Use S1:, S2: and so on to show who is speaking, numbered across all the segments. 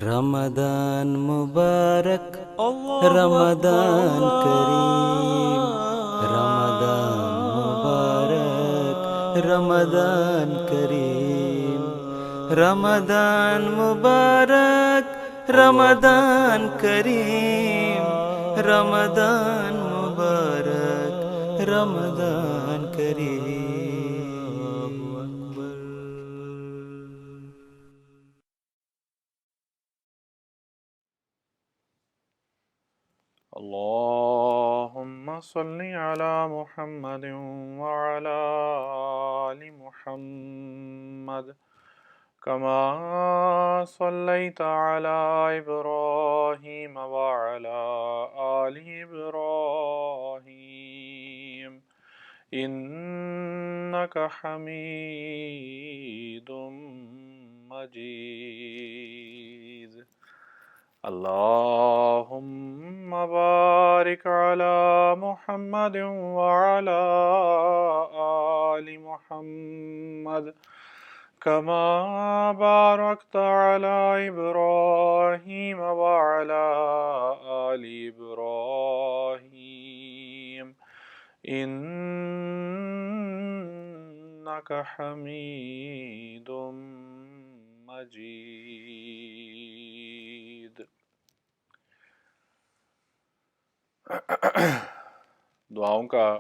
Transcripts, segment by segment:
S1: رمضان مبارک،
S2: اللہ اکبر
S1: رمضان کریم، رمضان مبارک، رمضان کریم، رمضان مبارک،
S2: اللہ
S1: رمضان کریم، رمضان مبارک، رمضان کریم۔
S2: اللهم صل على محمد وعلى آل محمد كما صليت على إبراهيم وعلى آل إبراهيم إنك حميد مجيد. اللهم بارك على محمد وعلى آل محمد كما باركت على إبراهيم وعلى آل إبراهيم إنك حميد مجيد. دعاؤں کا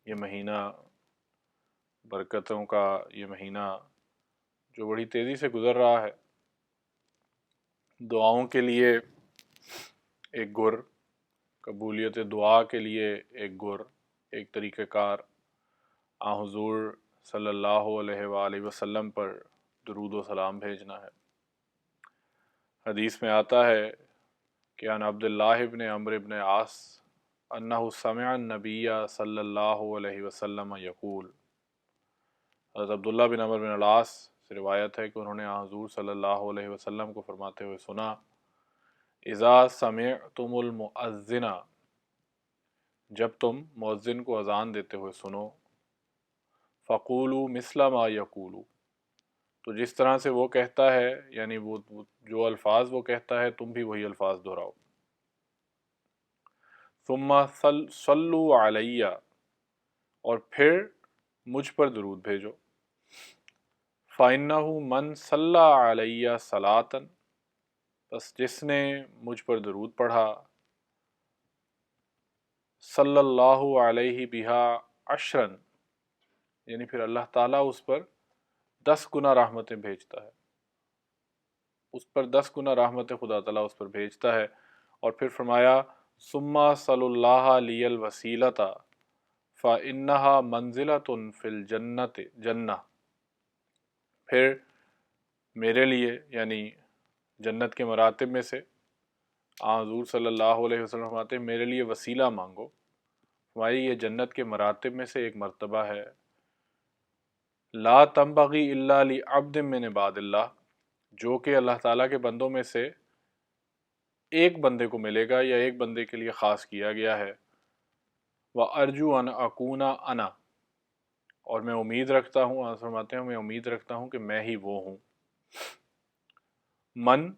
S2: یہ مہینہ، برکتوں کا یہ مہینہ جو بڑی تیزی سے گزر رہا ہے، دعاؤں کے لیے ایک گر، قبولیت دعا کے لیے ایک گر، ایک طریقہ کار آن حضور صلی اللہ علیہ وآلہ وسلم پر درود و سلام بھیجنا ہے۔ حدیث میں آتا ہے کہ عن عبداللہ ابن عمرو ابن عاص انہ سمع النبی صلی اللہ علیہ وسلم یقول، حضرت عبداللہ بن عمرو بن العاص سے روایت ہے کہ انہوں نے حضور صلی اللہ علیہ وسلم کو فرماتے ہوئے سنا، اذا سمعتم المؤذن، جب تم مؤذن کو اذان دیتے ہوئے سنو، فقولوا مثل ما یقول، تو جس طرح سے وہ کہتا ہے، یعنی وہ جو الفاظ وہ کہتا ہے تم بھی وہی الفاظ دہراؤ۔ ثم صلوا علیہ، اور پھر مجھ پر درود بھیجو۔ فَإِنَّهُ مَنْ صَلَّى عَلَيَّ صَلَاةً، بس جس نے مجھ پر درود پڑھا، صلی اللہ علیہ بہا عشراً، یعنی پھر اللہ تعالیٰ اس پر 10 گنا رحمتیں بھیجتا ہے، اس پر 10 گنا رحمتیں خدا تعالیٰ اس پر بھیجتا ہے۔ اور پھر فرمایا ثم صلی اللہ لی الوسیلۃ فإنہا منزلۃ فی الجنۃ جنہ، پھر میرے لیے، یعنی جنت کے مراتب میں سے، حضور صلی اللہ علیہ وسلم فرماتے ہیں میرے لیے وسیلہ مانگو، ہماری یہ جنت کے مراتب میں سے ایک مرتبہ ہے، لا تنبغی الا لعبد من عباد اللہ، جو کہ اللہ تعالیٰ کے بندوں میں سے ایک بندے کو ملے گا یا ایک بندے کے لیے خاص کیا گیا ہے، وَأَرْجُو أَنْ أَكُونَ أَنَا، اور میں امید رکھتا ہوں، آپ فرماتے ہیں میں امید رکھتا ہوں کہ میں ہی وہ ہوں، من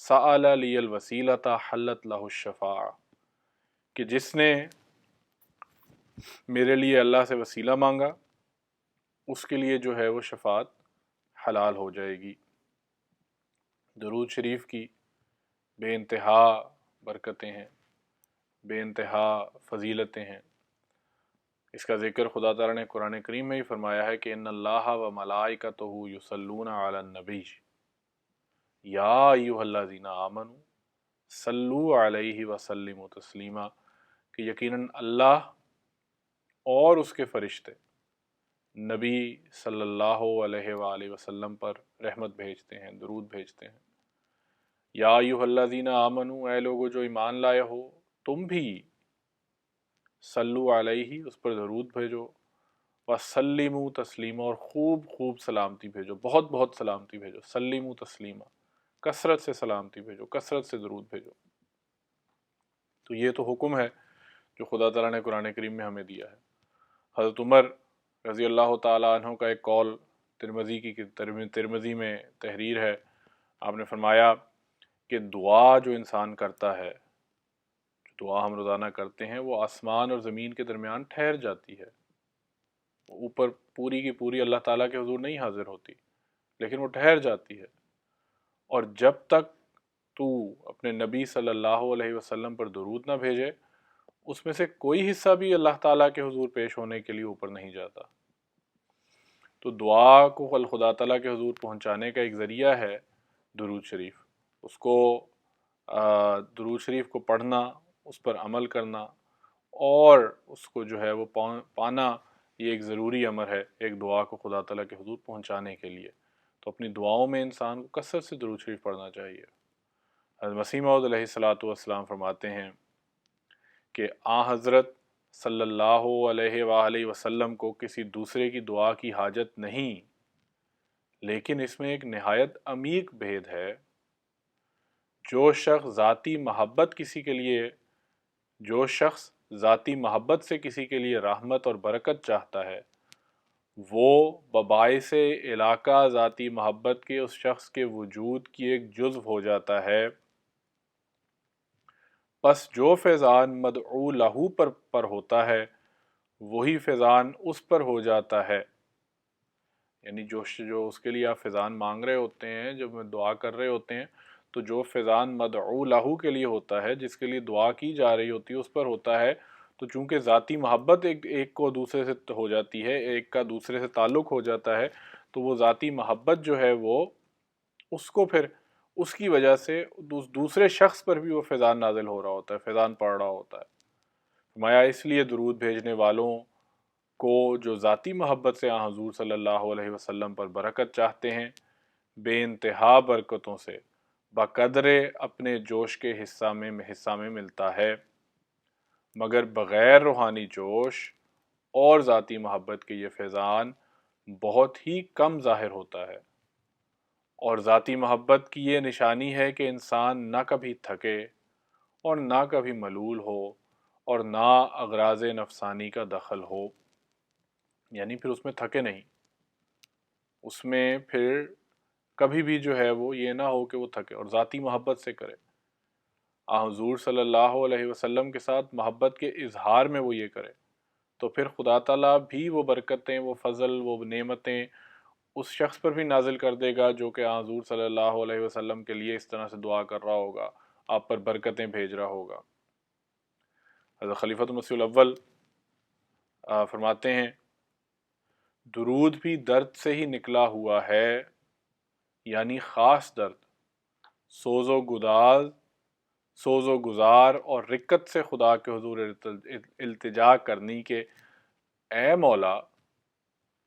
S2: سأل لی الوسیلۃ حلت لہ الشفاعہ، کہ جس نے میرے لیے اللہ سے وسیلہ مانگا اس کے لیے جو ہے وہ شفاعت حلال ہو جائے گی۔ درود شریف کی بے انتہا برکتیں ہیں، بے انتہا فضیلتیں ہیں۔ اس کا ذکر خدا تعالیٰ نے قرآن کریم میں ہی فرمایا ہے کہ ان اللہ و ملائکتہ یصلون علی النبی یا ایھا الذین آمنوا صلوا علیہ وسلموا تسلیما، کہ یقیناً اللہ اور اس کے فرشتے نبی صلی اللہ علیہ وآلہ وسلم پر رحمت بھیجتے ہیں، درود بھیجتے ہیں۔ یا ایھا الذین آمنوا، اے لوگو جو ایمان لائے ہو، تم بھی صلو علیہ، اس پر درود بھیجو، وسلموا تسلیما، اور خوب خوب سلامتی بھیجو، بہت بہت سلامتی بھیجو، سلموا تسلیما، کثرت سے سلامتی بھیجو، کثرت سے درود بھیجو۔ تو یہ تو حکم ہے جو خدا تعالیٰ نے قرآن کریم میں ہمیں دیا ہے۔ حضرت عمر رضی اللہ تعالیٰ عنہ کا ایک قول ترمذی میں تحریر ہے، آپ نے فرمایا کہ دعا جو انسان کرتا ہے، جو دعا ہم روزانہ کرتے ہیں، وہ آسمان اور زمین کے درمیان ٹھہر جاتی ہے، اوپر پوری کی پوری اللہ تعالیٰ کے حضور نہیں حاضر ہوتی، لیکن وہ ٹھہر جاتی ہے۔ اور جب تک تو اپنے نبی صلی اللہ علیہ وسلم پر درود نہ بھیجے، اس میں سے کوئی حصہ بھی اللہ تعالیٰ کے حضور پیش ہونے کے لیے اوپر نہیں جاتا۔ تو دعا کو خدا تعالیٰ کے حضور پہنچانے کا ایک ذریعہ ہے درود شریف۔ اس کو درود شریف کو پڑھنا، اس پر عمل کرنا اور اس کو جو ہے وہ پانا، یہ ایک ضروری امر ہے ایک دعا کو خدا تعالیٰ کے حضور پہنچانے کے لیے۔ تو اپنی دعاؤں میں انسان کو کثرت سے درود شریف پڑھنا چاہیے۔ حضرت مسیح موعود علیہ السلام فرماتے ہیں کہ حضرت صلی اللہ علیہ وآلہ وسلم کو کسی دوسرے کی دعا کی حاجت نہیں، لیکن اس میں ایک نہایت عمیق بھید ہے۔ جو شخص ذاتی محبت سے کسی کے لیے رحمت اور برکت چاہتا ہے، وہ بباعث علاقہ ذاتی محبت کے اس شخص کے وجود کی ایک جزو ہو جاتا ہے۔ پس جو فیضان مدعو لہو پر ہوتا ہے، وہی فیضان اس پر ہو جاتا ہے۔ یعنی جو اس کے لیے آپ فیضان مانگ رہے ہوتے ہیں، جب دعا کر رہے ہوتے ہیں، تو جو فیضان مدعو لہو کے لیے ہوتا ہے، جس کے لیے دعا کی جا رہی ہوتی ہے، اس پر ہوتا ہے۔ تو چونکہ ذاتی محبت ایک کو دوسرے سے ہو جاتی ہے، ایک کا دوسرے سے تعلق ہو جاتا ہے، تو وہ ذاتی محبت جو ہے وہ اس کو پھر اس کی وجہ سے دوسرے شخص پر بھی وہ فیضان نازل ہو رہا ہوتا ہے، فیضان پڑ رہا ہوتا ہے۔ فرمایا اس لیے درود بھیجنے والوں کو جو ذاتی محبت سے حضور صلی اللہ علیہ وسلم پر برکت چاہتے ہیں، بے انتہا برکتوں سے بقدر اپنے جوش کے حصہ میں ملتا ہے، مگر بغیر روحانی جوش اور ذاتی محبت کے یہ فیضان بہت ہی کم ظاہر ہوتا ہے۔ اور ذاتی محبت کی یہ نشانی ہے کہ انسان نہ کبھی تھکے اور نہ کبھی ملول ہو اور نہ اغراض نفسانی کا دخل ہو، یعنی پھر اس میں تھکے نہیں، اس میں پھر کبھی بھی جو ہے وہ یہ نہ ہو کہ وہ تھکے، اور ذاتی محبت سے کرے۔ حضور صلی اللہ علیہ وسلم کے ساتھ محبت کے اظہار میں وہ یہ کرے، تو پھر خدا تعالیٰ بھی وہ برکتیں، وہ فضل، وہ نعمتیں اس شخص پر بھی نازل کر دے گا جو کہ حضور صلی اللہ علیہ وسلم کے لیے اس طرح سے دعا کر رہا ہوگا، آپ پر برکتیں بھیج رہا ہوگا۔ حضرت خلیفۃ المسیح الاول فرماتے ہیں درود بھی درد سے ہی نکلا ہوا ہے، یعنی خاص درد، سوز و گزار اور رکت سے خدا کے حضور التجا کرنی کے اے مولا،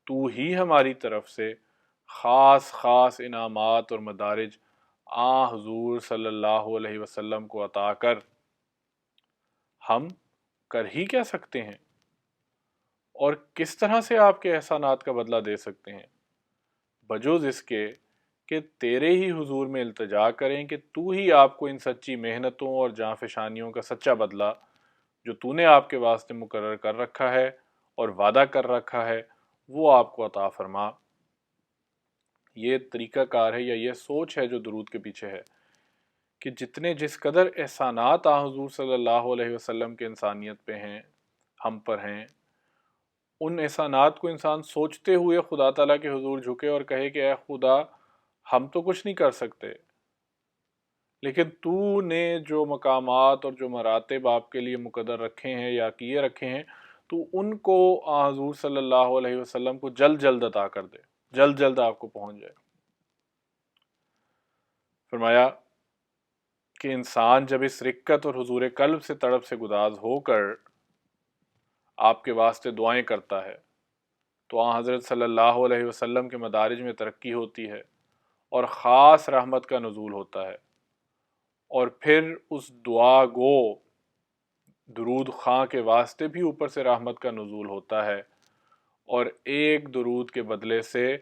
S2: تو ہی ہماری طرف سے خاص انعامات اور مدارج حضور صلی اللہ علیہ وسلم کو عطا کر۔ ہم کر ہی کیا سکتے ہیں اور کس طرح سے آپ کے احسانات کا بدلہ دے سکتے ہیں، بجوز اس کے کہ تیرے ہی حضور میں التجا کریں کہ تو ہی آپ کو ان سچی محنتوں اور جانفشانیوں کا سچا بدلہ جو تو نے آپ کے واسطے مقرر کر رکھا ہے اور وعدہ کر رکھا ہے، وہ آپ کو عطا فرما۔ یہ طریقہ کار ہے یا یہ سوچ ہے جو درود کے پیچھے ہے کہ جس قدر احسانات حضور صلی اللہ علیہ وسلم کے انسانیت پہ ہیں، ہم پر ہیں، ان احسانات کو انسان سوچتے ہوئے خدا تعالیٰ کے حضور جھکے اور کہے کہ اے خدا، ہم تو کچھ نہیں کر سکتے، لیکن تو نے جو مقامات اور جو مراتب آپ کے لیے مقدر رکھے ہیں یا کیے رکھے ہیں، تو ان کو حضور صلی اللہ علیہ وسلم کو جلد عطا کر دے، جلد آپ کو پہنچ جائے۔ فرمایا کہ انسان جب اس رکت اور حضور قلب سے تڑپ سے گداز ہو کر آپ کے واسطے دعائیں کرتا ہے، تو حضرت صلی اللہ علیہ وسلم کے مدارج میں ترقی ہوتی ہے اور خاص رحمت کا نزول ہوتا ہے، اور پھر اس دعا گو درود خواں کے واسطے بھی اوپر سے رحمت کا نزول ہوتا ہے، اور ایک درود کے بدلے سے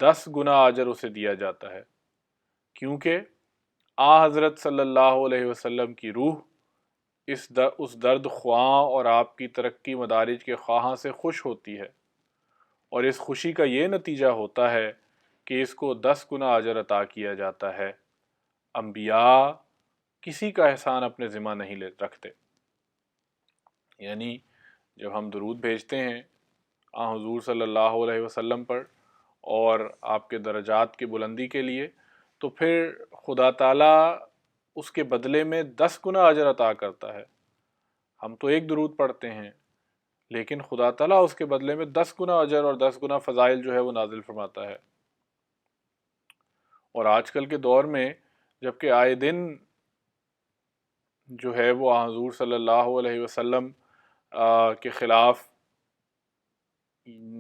S2: 10 گنا اجر اسے دیا جاتا ہے، کیونکہ حضرت صلی اللہ علیہ وسلم کی روح اس درد خواں اور آپ کی ترقی مدارج کے خواہاں سے خوش ہوتی ہے، اور اس خوشی کا یہ نتیجہ ہوتا ہے کہ اس کو 10 گنا اجر عطا کیا جاتا ہے۔ انبیاء کسی کا احسان اپنے ذمہ نہیں رکھتے. یعنی جب ہم درود بھیجتے ہیں حضور صلی اللہ علیہ وسلم پر اور آپ کے درجات کی بلندی کے لیے، تو پھر خدا تعالیٰ اس کے بدلے میں 10 گنا اجر عطا کرتا ہے. ہم تو ایک درود پڑھتے ہیں، لیکن خدا تعالیٰ اس کے بدلے میں 10 گنا اجر اور 10 گنا فضائل جو ہے وہ نازل فرماتا ہے. اور آج کل کے دور میں جبکہ آئے دن جو ہے وہ حضور صلی اللہ علیہ وسلم کے خلاف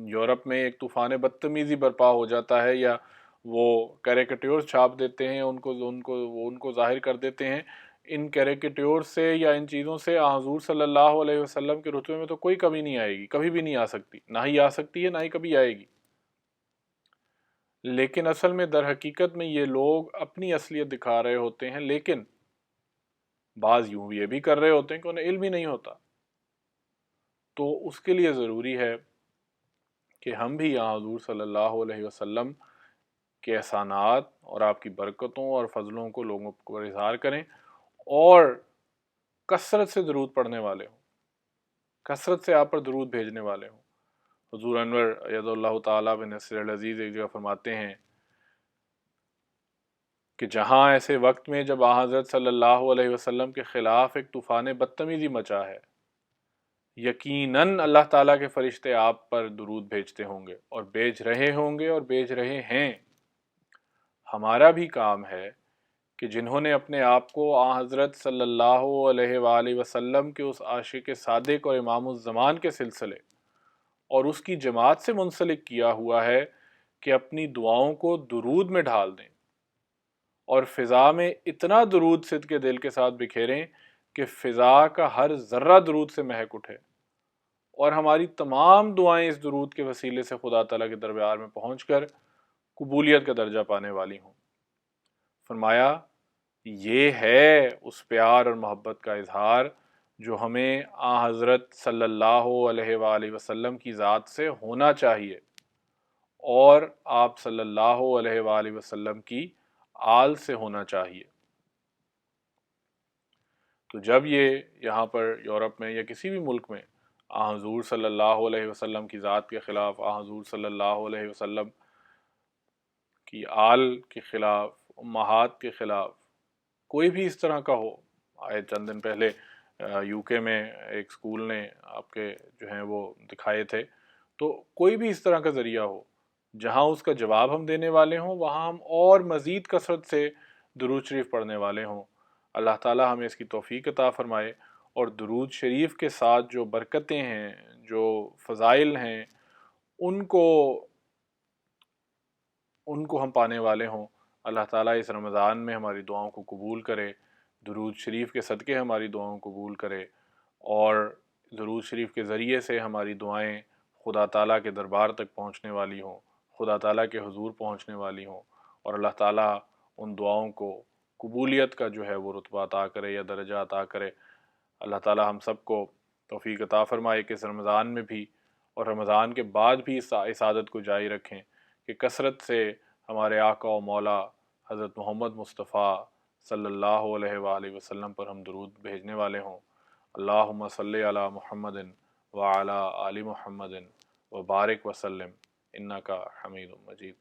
S2: یورپ میں ایک طوفان بدتمیزی برپا ہو جاتا ہے، یا وہ کیریکٹیورز چھاپ دیتے ہیں، ان کو ظاہر کر دیتے ہیں. ان کیریکٹیور سے یا ان چیزوں سے حضور صلی اللہ علیہ وسلم کے رتبے میں تو کوئی کمی نہیں آئے گی، کبھی بھی نہیں آ سکتی، نہ ہی آ سکتی ہے، نہ ہی کبھی آئے گی. لیکن اصل میں در حقیقت میں یہ لوگ اپنی اصلیت دکھا رہے ہوتے ہیں، لیکن بعض یوں یہ بھی کر رہے ہوتے ہیں کہ انہیں علم ہی نہیں ہوتا. تو اس کے لیے ضروری ہے کہ ہم بھی یہاں حضور صلی اللہ علیہ وسلم کے احسانات اور آپ کی برکتوں اور فضلوں کو لوگوں کو اظہار کریں، اور کثرت سے درود پڑھنے والے ہوں، کثرت سے آپ پر درود بھیجنے والے ہوں. حضور انور اید اللہ تعالیٰ بن نصر العزیز ایک جگہ فرماتے ہیں کہ جہاں ایسے وقت میں جب حضرت صلی اللہ علیہ وسلم کے خلاف ایک طوفان بدتمیزی مچا ہے، یقیناً اللہ تعالیٰ کے فرشتے آپ پر درود بھیجتے ہوں گے اور بھیج رہے ہوں گے اور بھیج رہے ہیں. ہمارا بھی کام ہے کہ جنہوں نے اپنے آپ کو حضرت صلی اللہ علیہ وآلہ وسلم کے اس عاشق صادق اور امام الزمان کے سلسلے اور اس کی جماعت سے منسلک کیا ہوا ہے کہ اپنی دعاؤں کو درود میں ڈھال دیں اور فضا میں اتنا درود صدق کے دل کے ساتھ بکھیریں کہ فضا کا ہر ذرہ درود سے مہک اٹھے، اور ہماری تمام دعائیں اس درود کے وسیلے سے خدا تعالیٰ کے دربار میں پہنچ کر قبولیت کا درجہ پانے والی ہوں. فرمایا یہ ہے اس پیار اور محبت کا اظہار جو ہمیں حضرت صلی اللہ علیہ وآلہ وسلم کی ذات سے ہونا چاہیے، اور آپ صلی اللہ علیہ وآلہ وسلم کی آل سے ہونا چاہیے. تو جب یہ یہاں پر یورپ میں یا کسی بھی ملک میں حضور صلی اللہ علیہ وسلم کی ذات کے خلاف، حضور صلی اللہ علیہ وسلم کی آل کے خلاف، امہات کے خلاف کوئی بھی اس طرح کا ہو، آئے چند دن پہلے یو کے میں ایک سکول نے آپ کے جو ہیں وہ دکھائے تھے، تو کوئی بھی اس طرح کا ذریعہ ہو جہاں اس کا جواب ہم دینے والے ہوں، وہاں ہم اور مزید کثرت سے درود شریف پڑھنے والے ہوں. اللہ تعالیٰ ہمیں اس کی توفیق عطا فرمائے، اور درود شریف کے ساتھ جو برکتیں ہیں، جو فضائل ہیں، ان کو ہم پانے والے ہوں. اللہ تعالیٰ اس رمضان میں ہماری دعاؤں کو قبول کرے، درود شریف کے صدقے ہماری دعاؤں کو قبول کرے، اور درود شریف کے ذریعے سے ہماری دعائیں خدا تعالیٰ کے دربار تک پہنچنے والی ہوں، خدا تعالیٰ کے حضور پہنچنے والی ہوں، اور اللہ تعالیٰ ان دعاؤں کو قبولیت کا جو ہے وہ رتبہ عطا کرے یا درجہ عطا کرے. اللہ تعالیٰ ہم سب کو توفیق عطا فرمائے کہ اس رمضان میں بھی اور رمضان کے بعد بھی اس عادت کو جاری رکھیں کہ کثرت سے ہمارے آقا و مولا حضرت محمد مصطفیٰ صلی اللہ علیہ وآلہ وسلم پر ہم درود بھیجنے والے ہوں. اللہم صلی علی محمد وعلی آل محمد وبارک وسلم انکا حمید مجید.